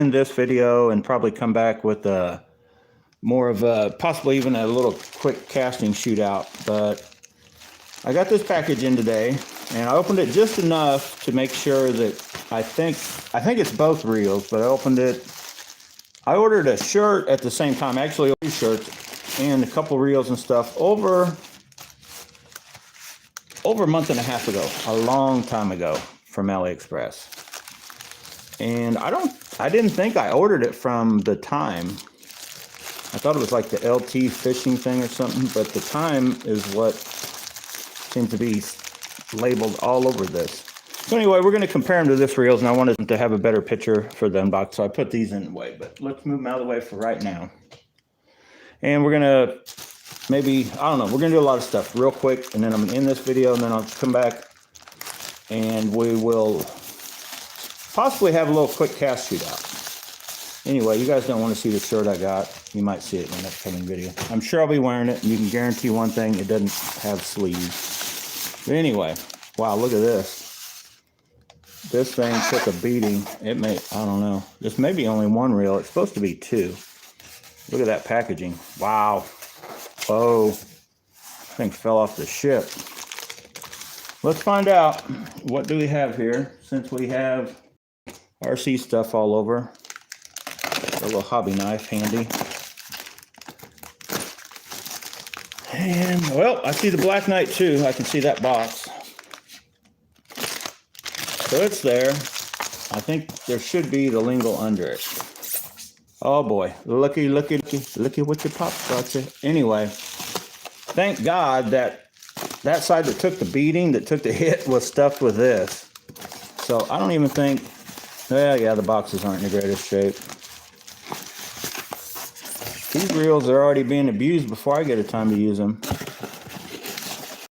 in this video and probably come back with more of a, possibly even a little quick casting shootout. But I got this package in today and I opened it just enough to make sure that I think it's both reels, but I opened it. I ordered a shirt at the same time, actually 2 shirts and a couple reels and stuff over a month and a half ago, a long time ago, from AliExpress. And I didn't think I ordered it from the Time. I thought it was like the LT fishing thing or something, but the Time is what seems to be labeled all over this. So anyway, we're going to compare them to this reels, and I wanted them to have a better picture for the unbox, so I put these in the way. But let's move them out of the way for right now. And we're going to maybe, I don't know, we're going to do a lot of stuff real quick, and then I'm going to end this video, and then I'll come back, and we will possibly have a little quick cast shootout. Anyway, you guys don't want to see the shirt I got. You might see it in the upcoming video. I'm sure I'll be wearing it, and you can guarantee one thing, it doesn't have sleeves. But anyway, wow, look at this. This thing took a beating. It may, I don't know. This may be only 1 reel. It's supposed to be 2. Look at that packaging. Wow. Oh, thing fell off the ship. Let's find out. What do we have here? Since we have RC stuff all over. A little hobby knife handy. And, well, I see the Black Knight too. I can see that box. So it's there. I think there should be the LingL under it. Oh boy, looky what your pops got you. Anyway, thank God that side that took the beating, that took the hit, was stuffed with this. So I don't even think, well, yeah, the boxes aren't in the greatest shape. These reels are already being abused before I get a time to use them.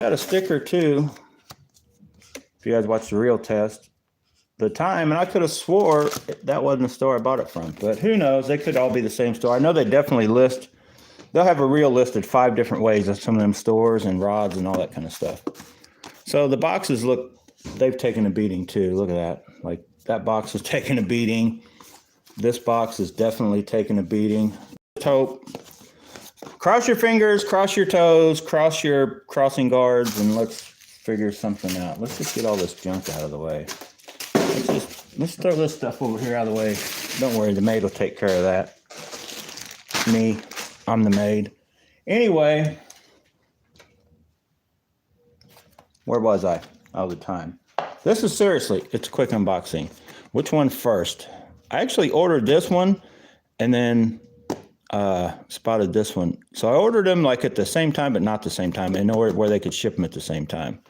Got a sticker too. If you guys watched the reel test, the Time, and I could have swore that wasn't the store I bought it from, but who knows? They could all be the same store. I know they definitely list, they'll have a reel listed 5 different ways at some of them stores and rods and all that kind of stuff. So the boxes look, they've taken a beating too. Look at that. Like that box is taking a beating. This box is definitely taking a beating. Taupe. Cross your fingers, cross your toes, cross your crossing guards, and let's figure something out. Let's just get all this junk out of the way. Let's throw this stuff over here out of the way. Don't worry, the maid will take care of that. Me, I'm the maid. Anyway, where was I? Oh, the Time. This is seriously, it's a quick unboxing. Which one first? I actually ordered this one and then spotted this one. So I ordered them like at the same time, but not the same time. I know where they could ship them at the same time.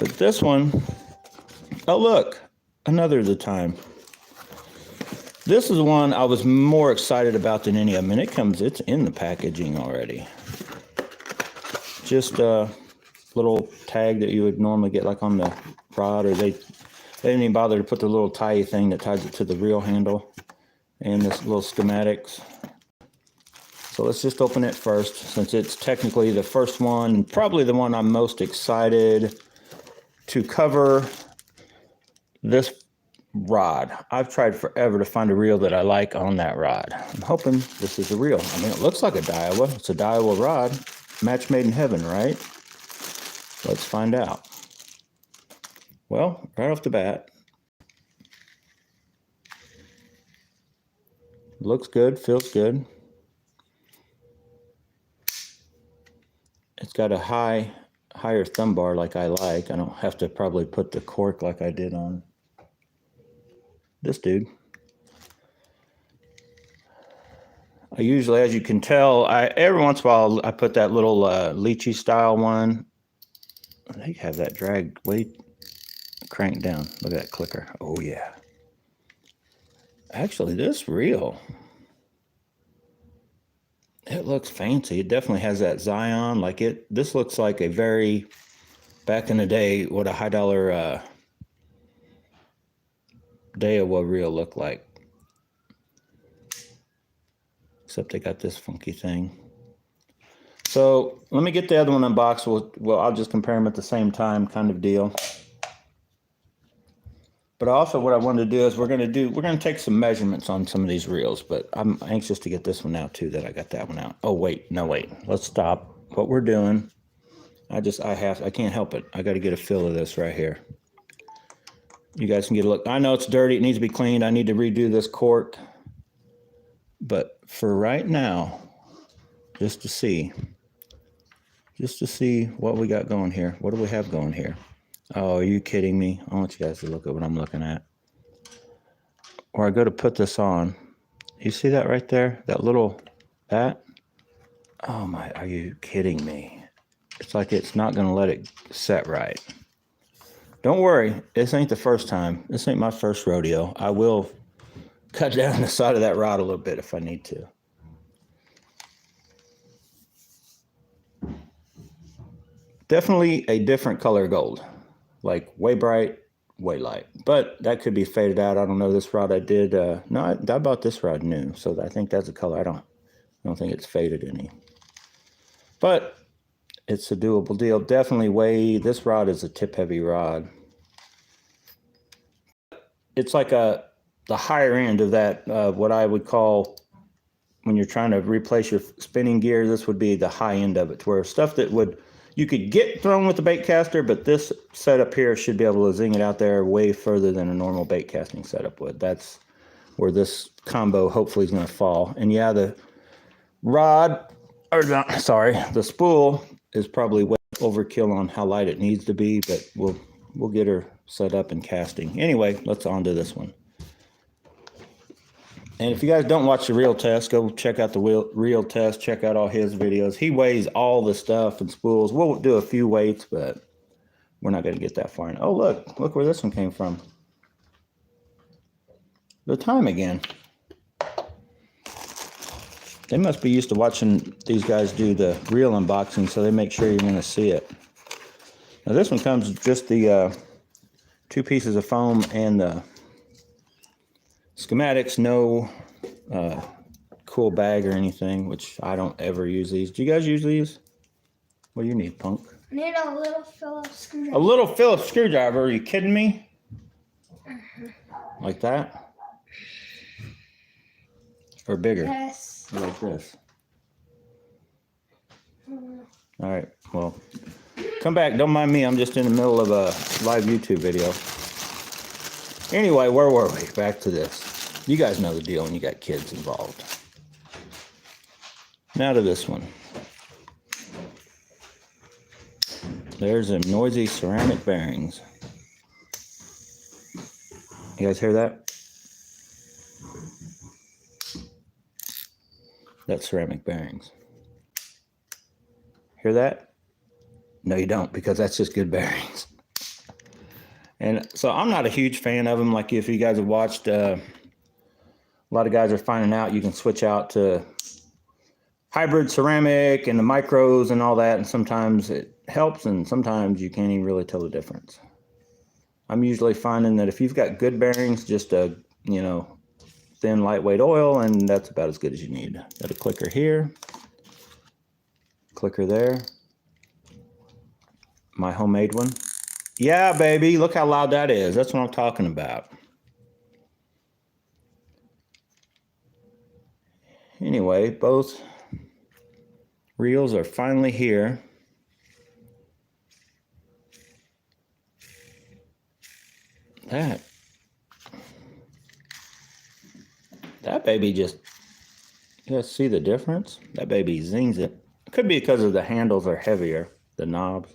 But this one, oh look, another the Time. This is the one I was more excited about than any of them, and it's in the packaging already. Just a little tag that you would normally get like on the rod, or they didn't even bother to put the little tie thing that ties it to the reel handle, and this little schematics. So let's just open it first, since it's technically the first one, and probably the one I'm most excited to cover. This rod. I've tried forever to find a reel that I like on that rod. I'm hoping this is a reel. I mean, it looks like a Daiwa. It's a Daiwa rod. Match made in heaven, right? Let's find out. Well, right off the bat, looks good, feels good. It's got a higher thumb bar like I like. I don't have to probably put the cork like I did on this dude. I usually, as you can tell, every once in a while I put that little lychee style one. They have that drag weight cranked down. Look at that clicker. Oh yeah. Actually, this reel, it looks fancy. It definitely has that Zion. Like this looks like a very, back in the day, what a high dollar Daiwa reel looked like. Except they got this funky thing. So let me get the other one unboxed. Well, I'll just compare them at the same time, kind of deal. But also what I wanted to do is we're going to take some measurements on some of these reels, but I'm anxious to get this one out too, that I got that one out. Oh, wait, no, wait. Let's stop what we're doing. I can't help it. I got to get a feel of this right here. You guys can get a look. I know it's dirty. It needs to be cleaned. I need to redo this cork. But for right now, just to see what we got going here. What do we have going here? Oh, are you kidding me? I want you guys to look at what I'm looking at. Or I go to put this on. You see that right there? That? Oh my, are you kidding me? It's like it's not going to let it set right. Don't worry, this ain't the first time. This ain't my first rodeo. I will cut down the side of that rod a little bit if I need to. Definitely a different color gold. Like way bright, way light. But that could be faded out. I don't know. This rod I did. No, I bought this rod new. So I think that's a color. I don't think it's faded any. But it's a doable deal. Definitely this rod is a tip heavy rod. It's like the higher end of that, what I would call, when you're trying to replace your spinning gear, this would be the high end of it, where stuff that you could get thrown with the bait caster, but this setup here should be able to zing it out there way further than a normal bait casting setup would. That's where this combo hopefully is going to fall. And yeah, the spool is probably way overkill on how light it needs to be, but we'll get her set up and casting. Anyway, let's on to this one. And if you guys don't watch the reel test, go check out the reel test. Check out all his videos. He weighs all the stuff and spools. We'll do a few weights, but we're not going to get that far. Oh, look where this one came from. The time again. They must be used to watching these guys do the reel unboxing, so they make sure you're going to see it. Now this one comes with just the 2 pieces of foam and the schematics, no cool bag or anything, which I don't ever use these. Do you guys use these? What do you need, Punk? I need a little Phillips screwdriver. A little Phillips screwdriver? Are you kidding me? Like that? Or bigger? Yes. Or like this? All right, well, come back. Don't mind me. I'm just in the middle of a live YouTube video. Anyway, where were we? Back to this. You guys know the deal when you got kids involved. Now to this one. There's a noisy ceramic bearings. You guys hear that? That's ceramic bearings. Hear that? No, you don't, because that's just good bearings. And so I'm not a huge fan of them. Like if you guys have watched, a lot of guys are finding out you can switch out to hybrid ceramic and the micros and all that. And sometimes it helps and sometimes you can't even really tell the difference. I'm usually finding that if you've got good bearings, just a, thin, lightweight oil, and that's about as good as you need. Got a clicker here, clicker there. My homemade one. Yeah, baby, look how loud that is. That's what I'm talking about. Anyway, both reels are finally here. That baby just, you guys see the difference? That baby zings it. It could be because of the handles are heavier, the knobs.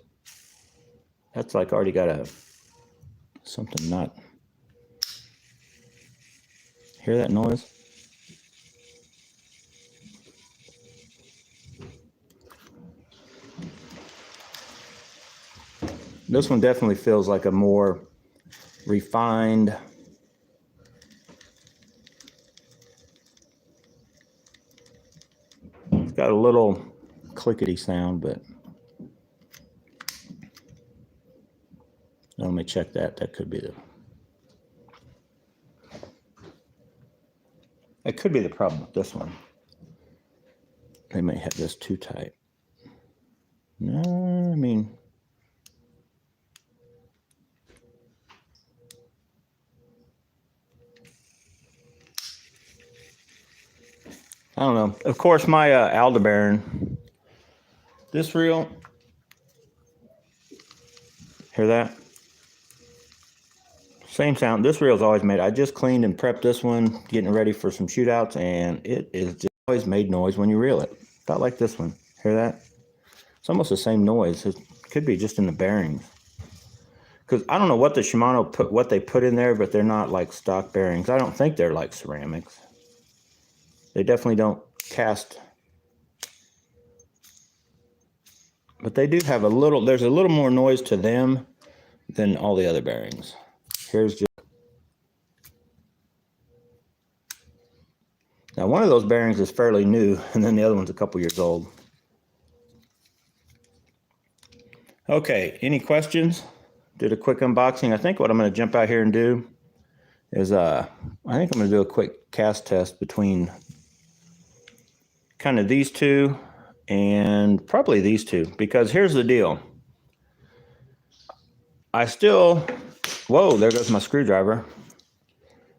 That's like already got something nut. Hear that noise? This one definitely feels like a more refined, it's got a little clickety sound, but let me check that. That could be the problem with this one. They may have this too tight. No, I mean, I don't know. Of course, my Aldebaran, this reel, hear that? Same sound. This reel's always made. I just cleaned and prepped this one, getting ready for some shootouts, and it is just always made noise when you reel it. About like this one. Hear that? It's almost the same noise. It could be just in the bearings. Because I don't know what the Shimano what they put in there, but they're not like stock bearings. I don't think they're like ceramics. They definitely don't cast. But they do have a little, there's a little more noise to them than all the other bearings. Here's just. Now one of those bearings is fairly new, and then the other one's a couple years old. Okay, any questions? Did a quick unboxing. I think what I'm going to jump out here and do is I think I'm going to do a quick cast test between kind of these two and probably these two, because here's the deal. Whoa, there goes my screwdriver.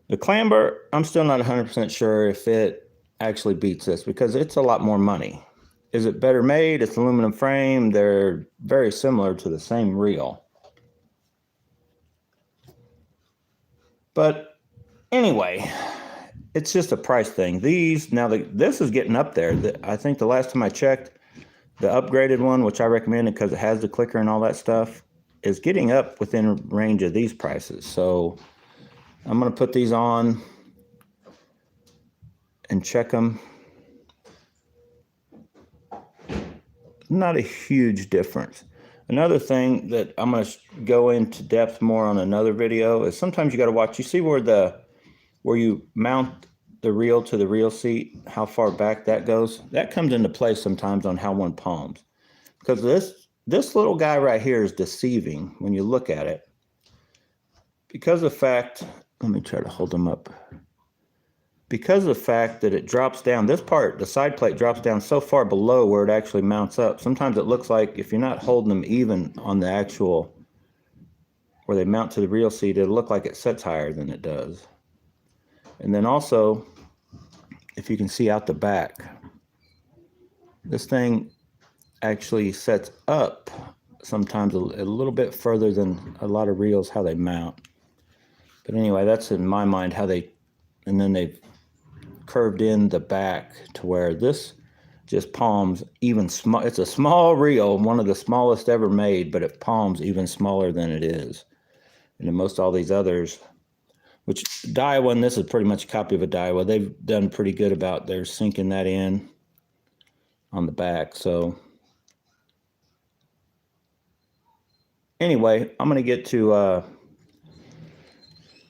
The clamber, I'm still not 100% sure if it actually beats this, because it's a lot more money. Is it better made? It's aluminum frame. They're very similar to the same reel. But anyway, it's just a price thing. This is getting up there. I think the last time I checked, the upgraded one, which I recommended because it has the clicker and all that stuff, is getting up within range of these prices. So I'm going to put these on and check them. Not a huge difference. Another thing that I'm going to go into depth more on another video is sometimes you got to watch. You see where you mount the reel to the reel seat, how far back that goes? That comes into play sometimes on how one palms. Because this little guy right here is deceiving when you look at it. Because of the fact, let me try to hold them up. Because of the fact that it drops down, this part, the side plate drops down so far below where it actually mounts up. Sometimes it looks like if you're not holding them even on the actual, where they mount to the reel seat, it'll look like it sets higher than it does. And then also, if you can see out the back, this thing actually sets up sometimes a little bit further than a lot of reels, how they mount. But anyway, that's in my mind how they, and then they've curved in the back to where this just palms even small. It's a small reel, one of the smallest ever made, but it palms even smaller than it is. And in most all these others, which Daiwa, and this is pretty much a copy of a Daiwa, they've done pretty good about their sinking that in on the back. So anyway, I'm going to get to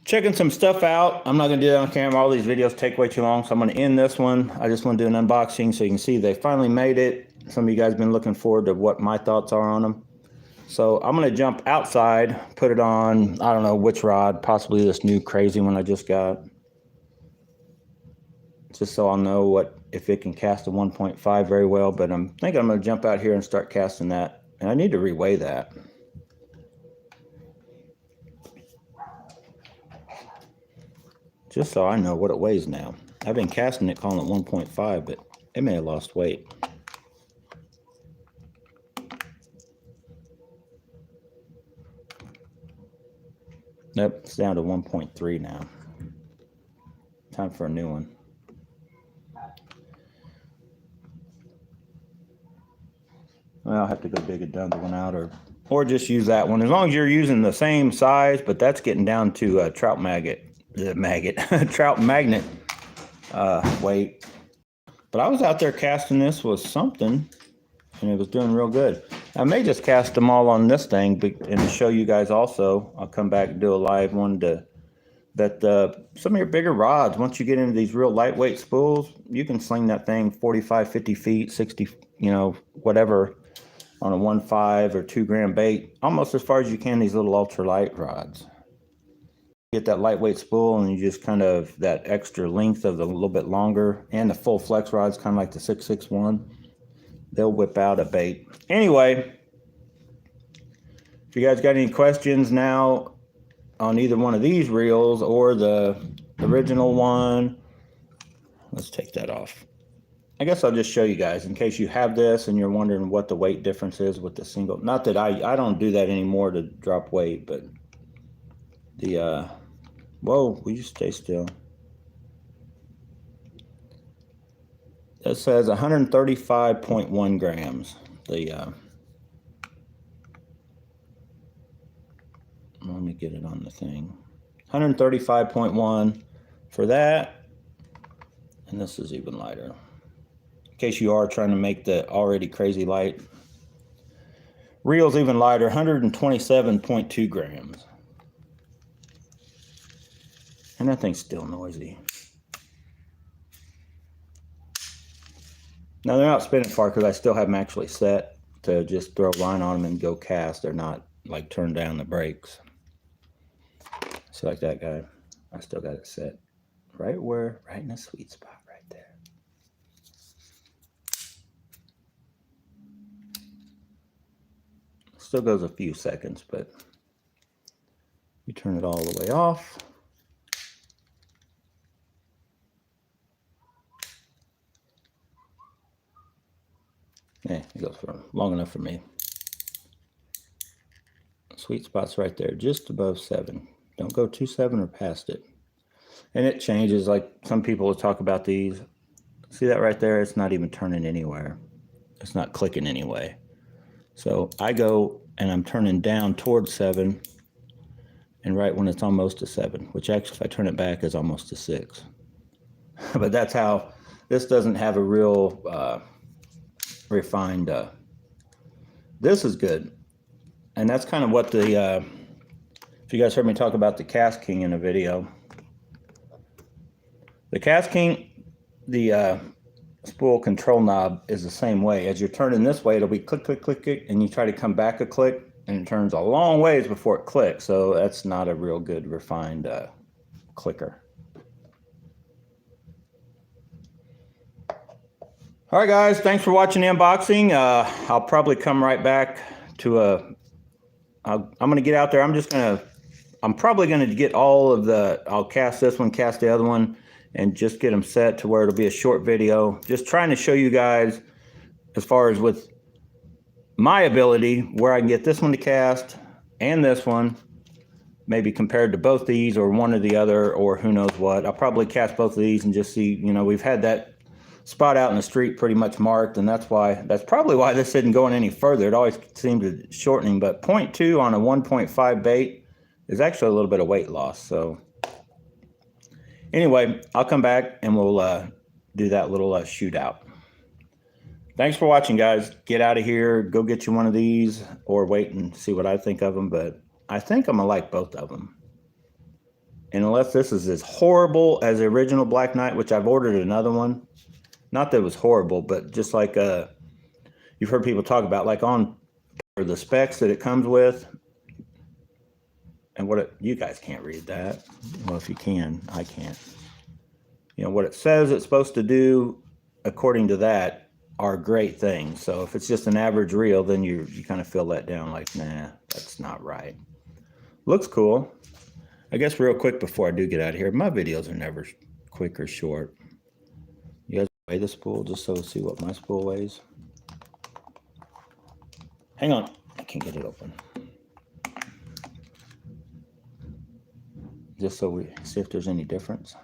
checking some stuff out. I'm not going to do that on camera. All these videos take way too long, so I'm going to end this one. I just want to do an unboxing so you can see they finally made it. Some of you guys have been looking forward to what my thoughts are on them. So I'm going to jump outside, put it on, I don't know which rod, possibly this new crazy one I just got. Just so I'll know if it can cast a 1.5 very well, but I'm thinking I'm going to jump out here and start casting that. And I need to reweigh that. Just so I know what it weighs now. I've been casting it calling it 1.5, but it may have lost weight. Nope, it's down to 1.3 now. Time for a new one. Well, I'll have to go dig another one out or just use that one. As long as you're using the same size, but that's getting down to trout magnet weight. But I was out there casting this with something, and it was doing real good. I may just cast them all on this thing and to show you guys also. I'll come back and do a live one that some of your bigger rods, once you get into these real lightweight spools, you can sling that thing 45, 50 feet, 60, whatever, on a 1.5 or 2 gram bait, almost as far as you can these little ultralight rods. Get that lightweight spool and you just kind of, that extra length of the little bit longer, and the full flex rods, kind of like the 661, they'll whip out a bait. Anyway, if you guys got any questions now on either one of these reels or the original one, let's take that off. I guess I'll just show you guys in case you have this and you're wondering what the weight difference is with the single. Not that I don't do that anymore to drop weight, but the whoa, will you stay still? It says 135.1 grams. The let me get it on the thing. 135.1 for that, and this is even lighter. In case you are trying to make the already crazy light. Reel's even lighter, 127.2 grams. And that thing's still noisy. Now they're not spinning far because I still have them actually set to just throw a line on them and go cast. They're not like turn down the brakes. So like that guy, I still got it set right in the sweet spot right there. Still goes a few seconds, but you turn it all the way off. Yeah, it goes for long enough for me. Sweet spot's right there, just above 7. Don't go too 7 or past it. And it changes, like some people will talk about these. See that right there? It's not even turning anywhere. It's not clicking anyway. So I go and I'm turning down towards 7, and right when it's almost to 7, which actually if I turn it back is almost to 6. But that's how, this doesn't have a real refined, this is good. And that's kind of what the, if you guys heard me talk about the Cast King in a video. The Cast King, the spool control knob is the same way. As you're turning this way, it'll be click, click, click, click, and you try to come back a click, and it turns a long ways before it clicks. So that's not a real good refined clicker. All right, guys, thanks for watching the unboxing. I'll probably come right back to I'm gonna get out there. I'm probably gonna get all of I'll cast this one, cast the other one, and just get them set to where it'll be a short video. Just trying to show you guys, as far as with my ability, where I can get this one to cast and this one, maybe compared to both these or one or the other, or who knows what. I'll probably cast both of these and just see, you know, we've had that spot out in the street pretty much marked, and that's probably why this isn't going any further. It always seemed to shortening, but 0.2 on a 1.5 bait is actually a little bit of weight loss. So anyway, I'll come back and we'll do that little shootout. Thanks for watching, guys. Get out of here, go get you one of these, or wait and see what I think of them, but I think I'm gonna like both of them. And unless this is as horrible as the original Black Knight, which I've ordered another one. Not that it was horrible, but just like you've heard people talk about, like on the specs that it comes with, and you guys can't read that. Well, if you can, I can't. You know, what it says it's supposed to do, according to that, are great things. So if it's just an average reel, then you kind of feel let down, like, nah, that's not right. Looks cool. I guess real quick before I do get out of here, my videos are never quick or short. You guys weigh the spool just so we see what my spool weighs. Hang on, I can't get it open. Just so we see if there's any difference.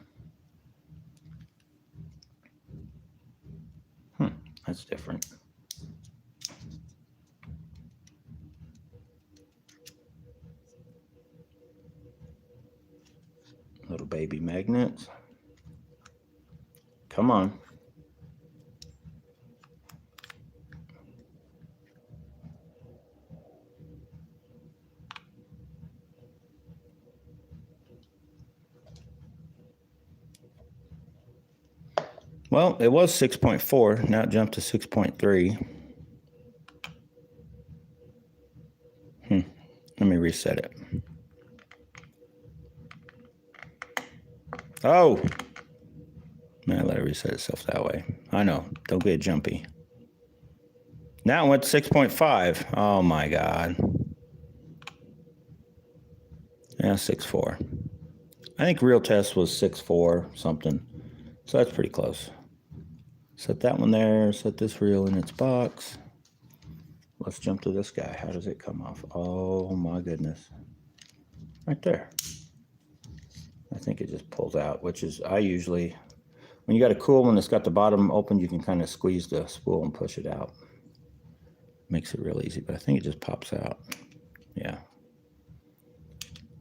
That's different. Little baby magnets. Come on. Well, it was 6.4. Now it jumped to 6.3. Let me reset it. Oh! Man, let it reset itself that way. I know. Don't get jumpy. Now it went to 6.5. Oh my God. Yeah, 6.4. I think real test was 6.4 something. So that's pretty close. Set that one there, set this reel in its box. Let's jump to this guy. How does it come off? Oh my goodness. Right there. I think it just pulls out, which is, I usually, when you got a cool one that's got the bottom open, you can kind of squeeze the spool and push it out. Makes it real easy, but I think it just pops out. Yeah.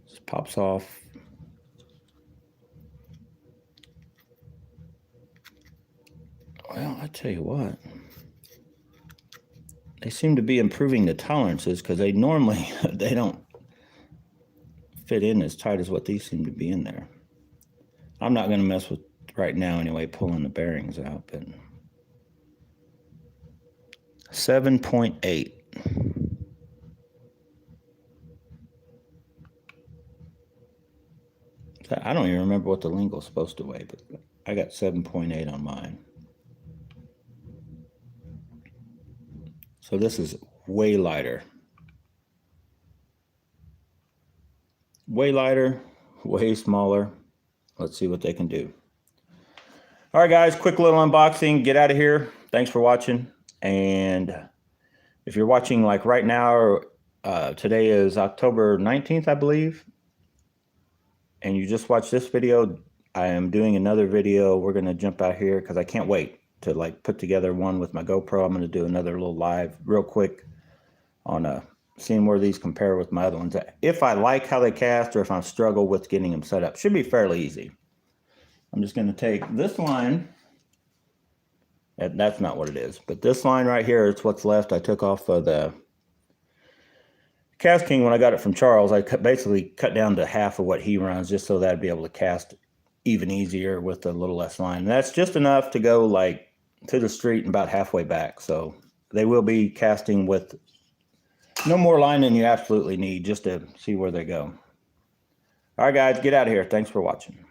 Just pops off. Well, I tell you what. They seem to be improving the tolerances because they normally, they don't fit in as tight as what these seem to be in there. I'm not going to mess with, right now anyway, pulling the bearings out, but 7.8. I don't even remember what the LingL is supposed to weigh, but I got 7.8 on mine. So this is way lighter. Way lighter, way smaller. Let's see what they can do. All right, guys, quick little unboxing. Get out of here. Thanks for watching. And if you're watching like right now, today is October 19th, I believe. And you just watched this video, I am doing another video. We're going to jump out here because I can't wait to like put together one with my GoPro. I'm going to do another little live real quick on seeing where these compare with my other ones. If I like how they cast or if I struggle with getting them set up. Should be fairly easy. I'm just going to take this line. That's not what it is, but this line right here, it's what's left. I took off of the Cast King when I got it from Charles. I basically cut down to half of what he runs just so that I'd be able to cast even easier with a little less line. And that's just enough to go like to the street and about halfway back. So they will be casting with no more line than you absolutely need just to see where they go. All right, guys, get out of here. Thanks for watching.